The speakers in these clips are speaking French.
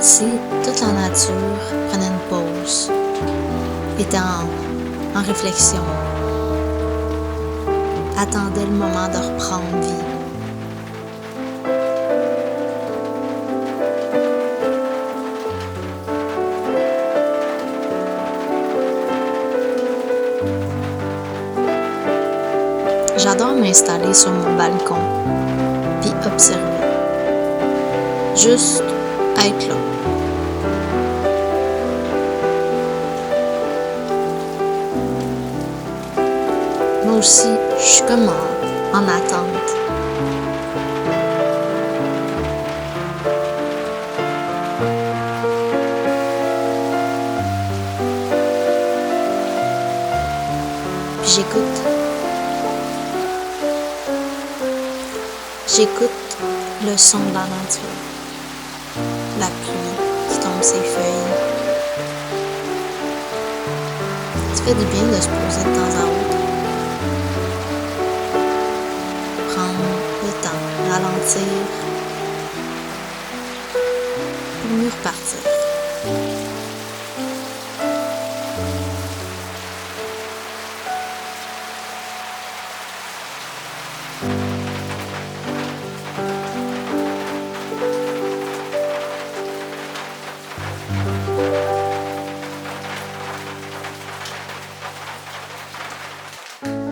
si toute la nature prenait une pause, était en réflexion, attendait le moment de reprendre vie. J'adore m'installer sur mon balcon, puis observer. Juste être là. Moi aussi, je suis comme en attente. Puis j'écoute. J'écoute le son de la nature, la pluie qui tombe ses feuilles. Ça fait du bien de se poser de temps à autre. Prendre le temps, ralentir, pour mieux repartir.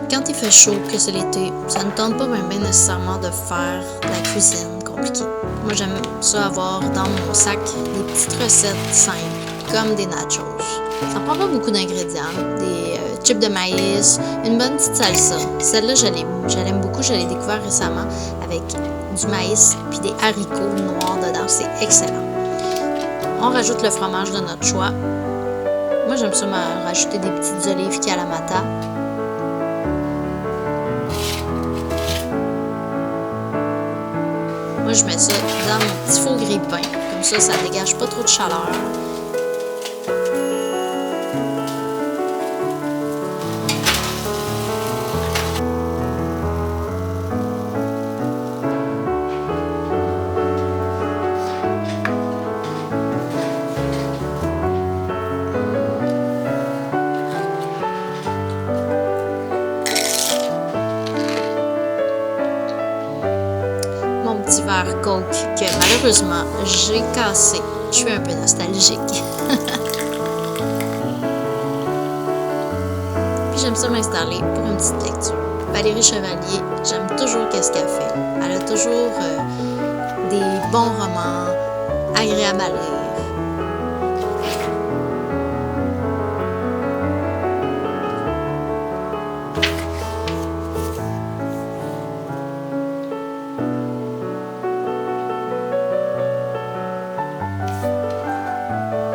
Quand il fait chaud, que c'est l'été, ça ne tente pas bien nécessairement de faire de la cuisine compliquée. Moi, j'aime ça avoir dans mon sac des petites recettes simples, comme des nachos. Ça prend pas beaucoup d'ingrédients, des chips de maïs, une bonne petite salsa. Celle-là, je l'aime beaucoup, je l'ai découvert récemment avec du maïs puis des haricots noirs dedans. C'est excellent. On rajoute le fromage de notre choix. Moi, j'aime ça rajouter des petites olives Kalamata. Moi, je mets ça dans mon petit faux grille-pain. Comme ça dégage pas trop de chaleur. Petit verre Coke que malheureusement j'ai cassé. Je suis un peu nostalgique. Puis j'aime ça m'installer pour une petite lecture. Valérie Chevalier, j'aime toujours qu'est-ce qu'elle fait. Elle a toujours des bons romans, agréables à lire.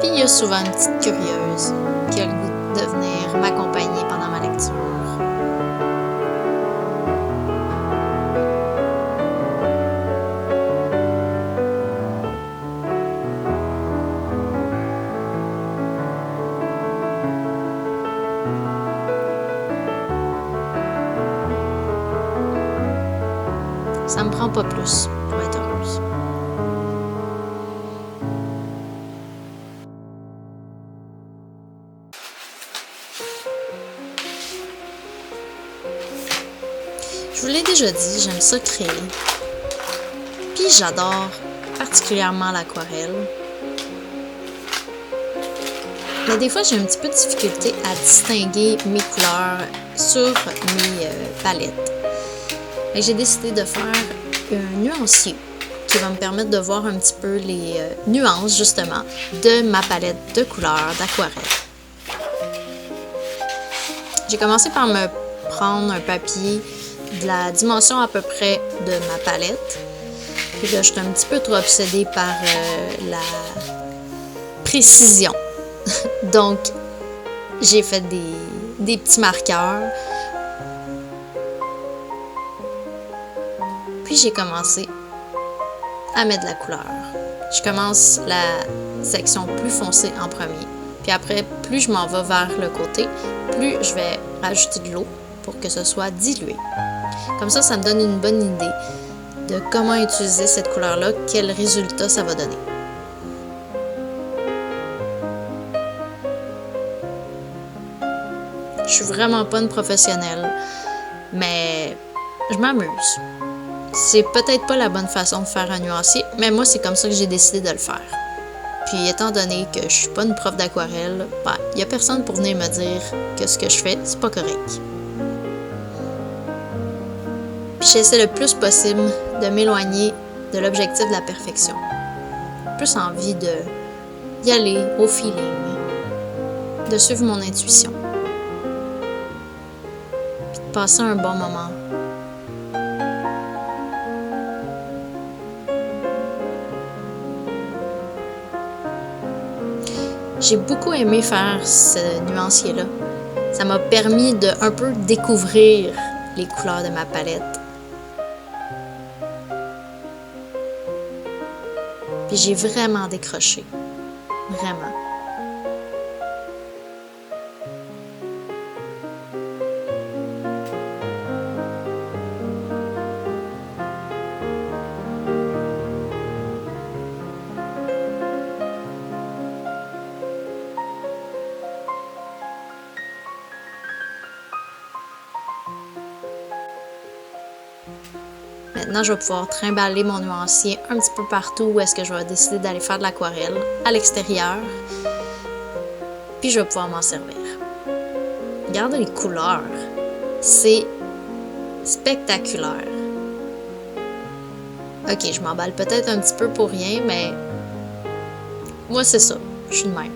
Puis il y a souvent une petite curieuse qui a le goût de venir m'accompagner pendant ma lecture. Ça me prend pas plus pour être heureuse. Je vous l'ai déjà dit, j'aime ça créer. Puis j'adore particulièrement l'aquarelle. Mais des fois, j'ai un petit peu de difficulté à distinguer mes couleurs sur mes palettes. Et j'ai décidé de faire un nuancier qui va me permettre de voir un petit peu les nuances, justement, de ma palette de couleurs d'aquarelle. J'ai commencé par me prendre un papier de la dimension à peu près de ma palette. Puis là, j'étais un petit peu trop obsédée par la précision. Donc, j'ai fait des petits marqueurs. Puis j'ai commencé à mettre de la couleur. Je commence la section plus foncée en premier. Puis après, plus je m'en vais vers le côté, plus je vais rajouter de l'eau pour que ce soit dilué. Comme ça me donne une bonne idée de comment utiliser cette couleur-là, quel résultat ça va donner. Je suis vraiment pas une professionnelle, mais je m'amuse. C'est peut-être pas la bonne façon de faire un nuancier, mais moi, c'est comme ça que j'ai décidé de le faire. Puis, étant donné que je suis pas une prof d'aquarelle, y a personne pour venir me dire que ce que je fais, c'est pas correct. Puis, j'essaie le plus possible de m'éloigner de l'objectif de la perfection. Plus envie d'y aller au feeling, de suivre mon intuition, puis de passer un bon moment. J'ai beaucoup aimé faire ce nuancier-là. Ça m'a permis de un peu découvrir les couleurs de ma palette. Puis j'ai vraiment décroché. Vraiment. Maintenant, je vais pouvoir trimballer mon nuancier un petit peu partout où est-ce que je vais décider d'aller faire de l'aquarelle, à l'extérieur. Puis je vais pouvoir m'en servir. Regardez les couleurs. C'est spectaculaire. Ok, je m'emballe peut-être un petit peu pour rien, mais moi, c'est ça. Je suis de même.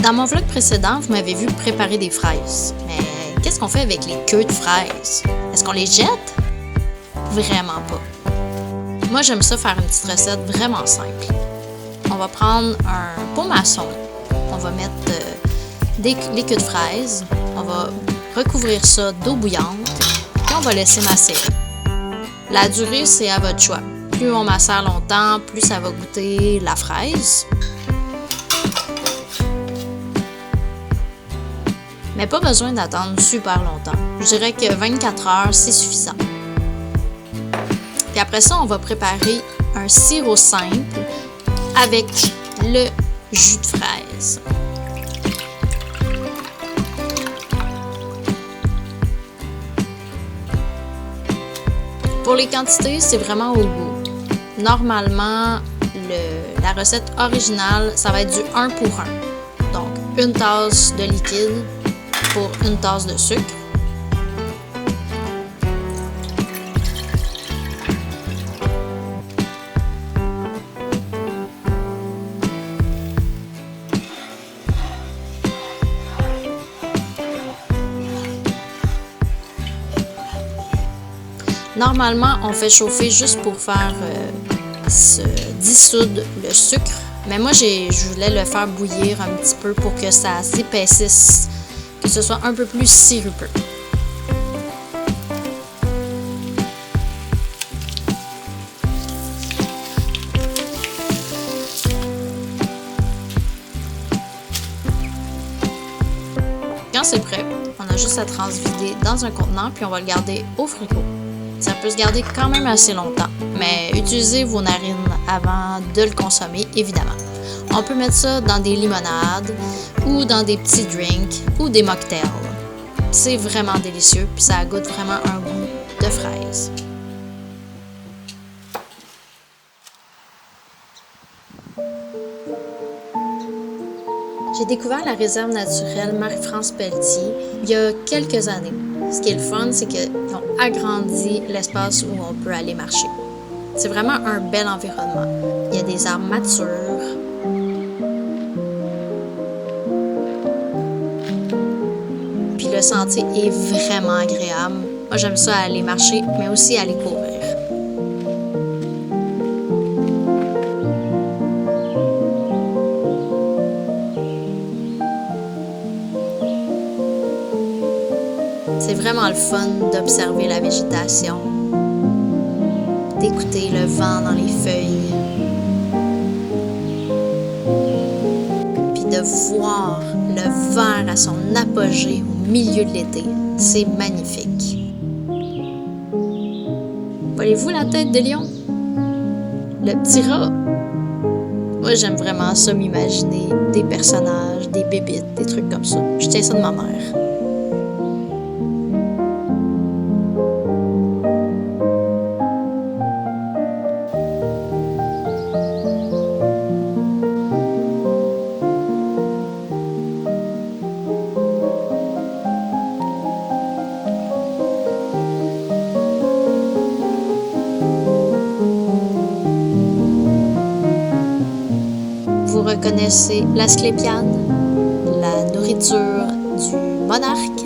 Dans mon vlog précédent, vous m'avez vu préparer des fraises. Mais qu'est-ce qu'on fait avec les queues de fraises? Est-ce qu'on les jette? Vraiment pas. Moi, j'aime ça faire une petite recette vraiment simple. On va prendre un pot maçon. On va mettre les queues de fraises. On va recouvrir ça d'eau bouillante. Puis on va laisser macérer. La durée, c'est à votre choix. Plus on macère longtemps, plus ça va goûter la fraise. Mais pas besoin d'attendre super longtemps. Je dirais que 24 heures, c'est suffisant. Puis après ça, on va préparer un sirop simple avec le jus de fraise. Pour les quantités, c'est vraiment au goût. Normalement, la recette originale, ça va être du 1 pour 1. Donc, une tasse de liquide pour une tasse de sucre. Normalement, on fait chauffer juste pour faire se dissoudre le sucre. Mais moi, je voulais le faire bouillir un petit peu pour que ça s'épaississe, que ce soit un peu plus sirupeux. Quand c'est prêt, on a juste à transvider dans un contenant puis on va le garder au frigo. Ça peut se garder quand même assez longtemps, mais utilisez vos narines avant de le consommer, évidemment. On peut mettre ça dans des limonades ou dans des petits drinks ou des mocktails. C'est vraiment délicieux, puis ça goûte vraiment un goût de fraise. J'ai découvert la réserve naturelle Marie-France Pelletier il y a quelques années. Ce qui est le fun, c'est qu'ils ont agrandi l'espace où on peut aller marcher. C'est vraiment un bel environnement. Il y a des arbres matures. Puis le sentier est vraiment agréable. Moi, j'aime ça aller marcher, mais aussi aller courir. C'est vraiment le fun d'observer la végétation, d'écouter le vent dans les feuilles, puis de voir le vert à son apogée au milieu de l'été. C'est magnifique. Voyez-vous la tête de lion? Le petit rat? Moi, j'aime vraiment ça, m'imaginer des personnages, des bébites, des trucs comme ça. Je tiens ça de ma mère. Vous reconnaissez l'asclépiade, la nourriture du monarque.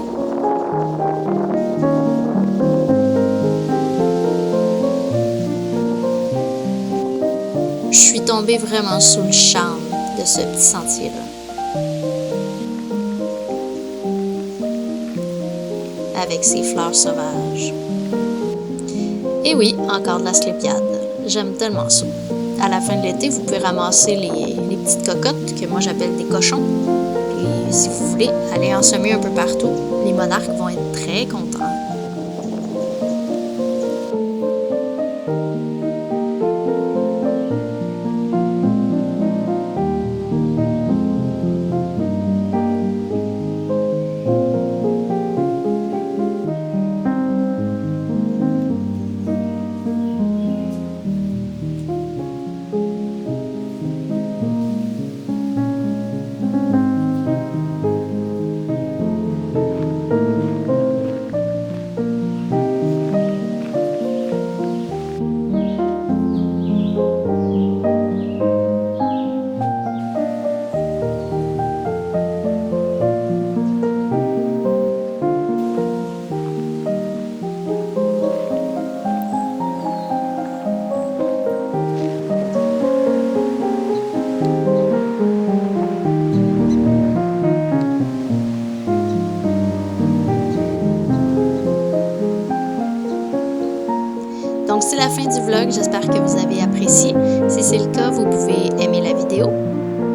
Je suis tombée vraiment sous le charme de ce petit sentier-là. Avec ses fleurs sauvages. Et oui, encore de l'asclépiade. J'aime tellement ça. À la fin de l'été, vous pouvez ramasser les petites cocottes que moi j'appelle des cochons. Et si vous voulez, aller en semer un peu partout. Les monarques vont être très contents. Donc c'est la fin du vlog, j'espère que vous avez apprécié. Si c'est le cas, vous pouvez aimer la vidéo.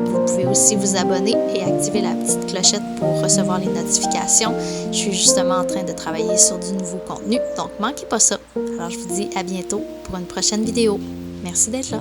Vous pouvez aussi vous abonner et activer la petite clochette pour recevoir les notifications. Je suis justement en train de travailler sur du nouveau contenu, donc manquez pas ça. Alors je vous dis à bientôt pour une prochaine vidéo. Merci d'être là.